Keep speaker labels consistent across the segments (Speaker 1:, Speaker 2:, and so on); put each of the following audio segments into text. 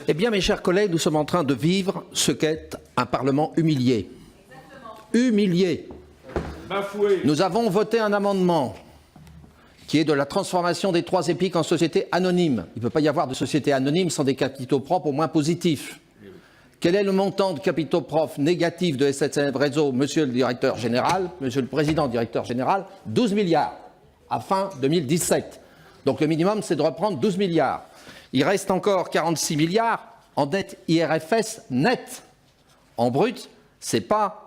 Speaker 1: Eh bien, mes chers collègues, nous sommes en train de vivre ce qu'est un Parlement humilié. Humilié. Nous avons voté un amendement qui est de la transformation des 3 EPIC en sociétés anonymes. Il ne peut pas y avoir de société anonyme sans des capitaux propres au moins positifs. Quel est le montant de capitaux propres négatifs de SNCF Réseau, monsieur le directeur général, monsieur le président directeur général? 12 milliards à fin 2017. Donc le minimum, c'est de reprendre 12 milliards. Il reste encore 46 milliards en dette IRFS nette. En brut, ce n'est pas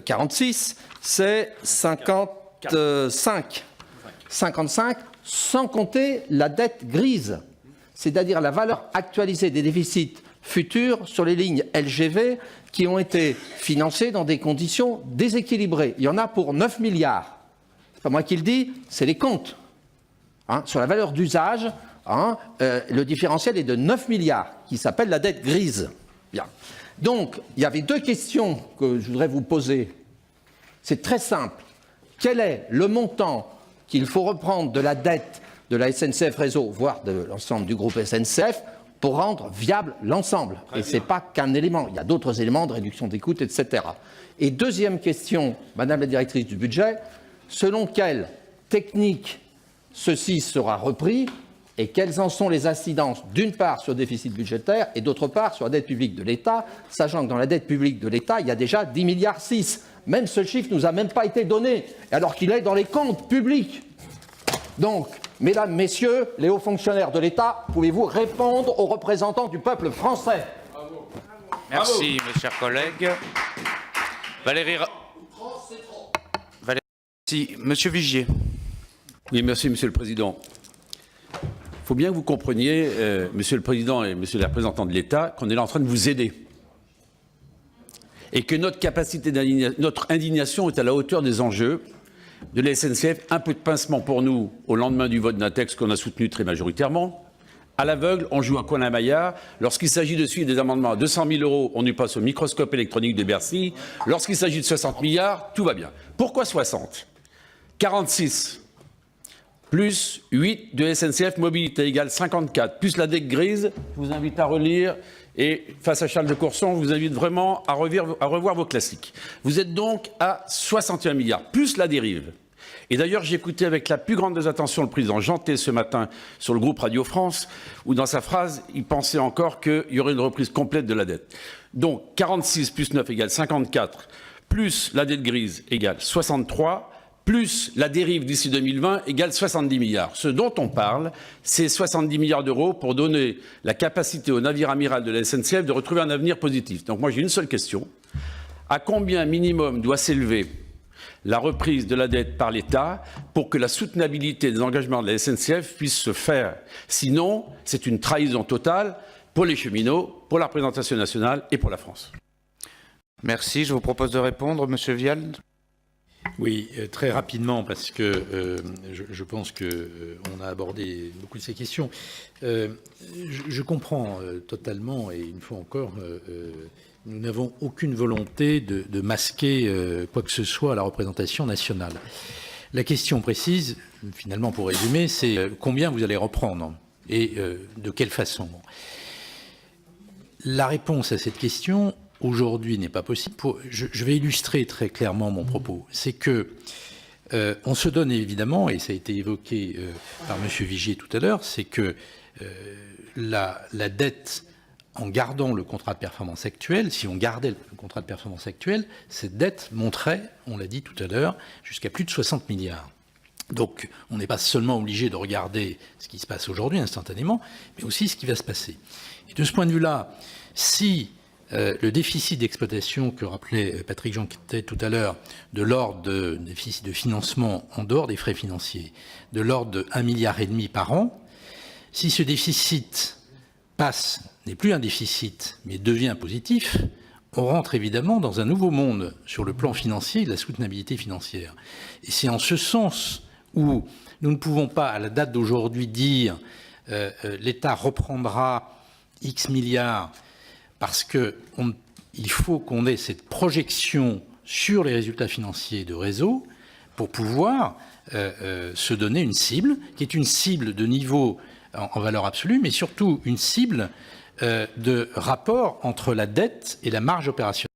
Speaker 1: 46, c'est 55. 55, sans compter la dette grise, c'est-à-dire la valeur actualisée des déficits futurs sur les lignes LGV qui ont été financées dans des conditions déséquilibrées. Il y en a pour 9 milliards. Ce n'est pas moi qui le dis, c'est les comptes. Sur la valeur d'usage, le différentiel est de 9 milliards, qui s'appelle la dette grise. Bien. Donc, il y avait 2 questions que je voudrais vous poser. C'est très simple. Quel est le montant qu'il faut reprendre de la dette de la SNCF Réseau, voire de l'ensemble du groupe SNCF, pour rendre viable l'ensemble? Et ce n'est pas qu'un élément, il y a d'autres éléments de réduction des coûts, etc. Et deuxième question, Madame la directrice du budget, selon quelle technique ceci sera repris et quelles en sont les incidences, d'une part sur le déficit budgétaire et d'autre part sur la dette publique de l'État, sachant que dans la dette publique de l'État, il y a déjà 10 milliards 6. Même ce chiffre ne nous a même pas été donné, alors qu'il est dans les comptes publics. Donc, mesdames, messieurs, les hauts fonctionnaires de l'État, pouvez-vous répondre aux représentants du peuple français?
Speaker 2: Bravo. Merci, mes chers collègues. Valérie... Merci. Monsieur Vigier.
Speaker 3: Oui, merci, Monsieur le Président. Il faut bien que vous compreniez, Monsieur le Président et Monsieur le représentant de l'État, qu'on est là en train de vous aider. Et que notre capacité notre indignation est à la hauteur des enjeux de la SNCF. Un peu de pincement pour nous au lendemain du vote d'un texte qu'on a soutenu très majoritairement. À l'aveugle, on joue à Colin-Maillard. Lorsqu'il s'agit de suivre des amendements à 200 000 €, on y passe au microscope électronique de Bercy. Lorsqu'il s'agit de 60 milliards, tout va bien. Pourquoi 60 ? 46 plus 8 de SNCF Mobilité égale 54, plus la dette grise, je vous invite à relire, et face à Charles de Courson, je vous invite vraiment à revoir vos classiques. Vous êtes donc à 61 milliards, plus la dérive. Et d'ailleurs, j'ai écouté avec la plus grande désattention le président Jeantet ce matin sur le groupe Radio France, où dans sa phrase, il pensait encore qu'il y aurait une reprise complète de la dette. Donc 46 plus 9 égale 54, plus la dette grise égale 63, plus la dérive d'ici 2020 égale 70 milliards. Ce dont on parle, c'est 70 milliards d'euros pour donner la capacité au navire amiral de la SNCF de retrouver un avenir positif. Donc moi j'ai une seule question. À combien minimum doit s'élever la reprise de la dette par l'État pour que la soutenabilité des engagements de la SNCF puisse se faire? Sinon, c'est une trahison totale pour les cheminots, pour la représentation nationale et pour la France.
Speaker 2: Merci. Je vous propose de répondre, Monsieur Vial.
Speaker 4: Oui, très rapidement, parce que je pense qu'on a abordé beaucoup de ces questions. Je comprends totalement, et une fois encore, nous n'avons aucune volonté de masquer quoi que ce soit à la représentation nationale. La question précise, finalement, pour résumer, c'est combien vous allez reprendre et de quelle façon. La réponse à cette question aujourd'hui n'est pas possible. Je vais illustrer très clairement mon propos. C'est que on se donne évidemment, et ça a été évoqué par M. Vigier tout à l'heure, c'est que la dette, en gardant le contrat de performance actuel, si on gardait le contrat de performance actuel, cette dette monterait, on l'a dit tout à l'heure, jusqu'à plus de 60 milliards. Donc on n'est pas seulement obligé de regarder ce qui se passe aujourd'hui instantanément, mais aussi ce qui va se passer. Et de ce point de vue-là, si le déficit d'exploitation que rappelait Patrick Jeantet tout à l'heure, de l'ordre de déficit de financement en dehors des frais financiers, de l'ordre de 1,5 milliard par an, si ce déficit n'est plus un déficit, mais devient positif, on rentre évidemment dans un nouveau monde sur le plan financier de la soutenabilité financière. Et c'est en ce sens où nous ne pouvons pas, à la date d'aujourd'hui, dire l'État reprendra X milliards, parce qu'il faut qu'on ait cette projection sur les résultats financiers de réseau pour pouvoir se donner une cible, qui est une cible de niveau en valeur absolue, mais surtout une cible de rapport entre la dette et la marge opérationnelle.